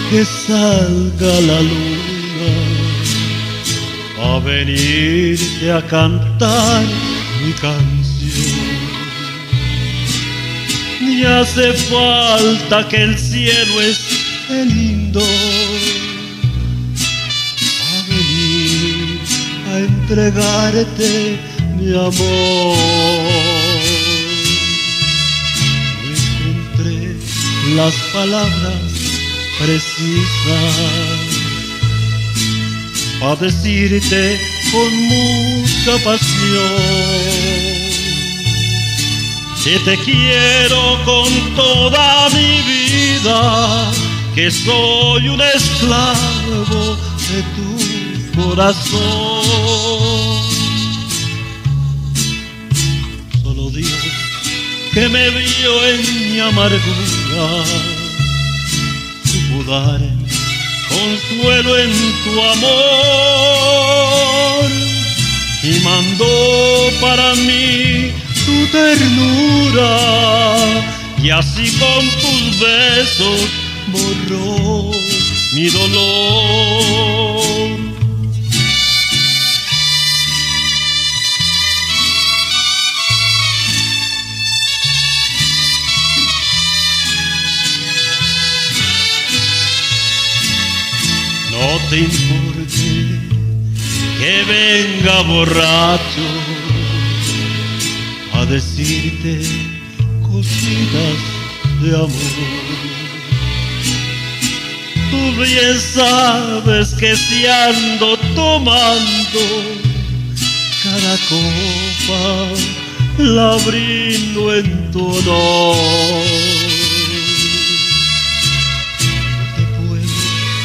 que salga la luna a venirte a cantar mi canción. Ni hace falta que el cielo esté lindo a venir a entregarte mi amor. No encontré las palabras precisas a decirte con mucha pasión que te quiero con toda mi vida, que soy un esclavo de tu corazón. Solo Dios, que me vio en mi amargura, supo darme consuelo en tu amor y mandó para mí tu ternura, y así con tus besos borró mi dolor. No te importe que venga borracho a decirte cositas de amor. Tú bien sabes que si ando tomando, cada copa la brindo en tu honor. No te puedo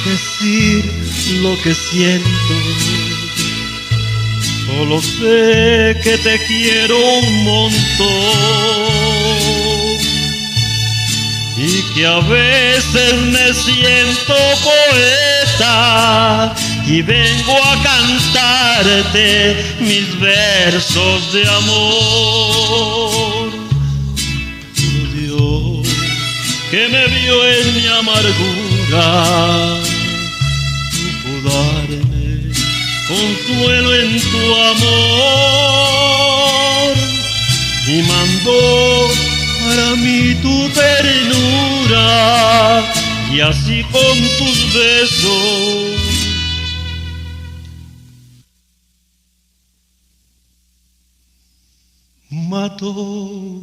decir lo que siento, solo sé que te quiero un montón y que a veces me siento poeta y vengo a cantarte mis versos de amor. Solo Dios, que me vio en mi amargura, supo darme consuelo en tu amor y mandó para mí tu ternura, y así con tus besos mató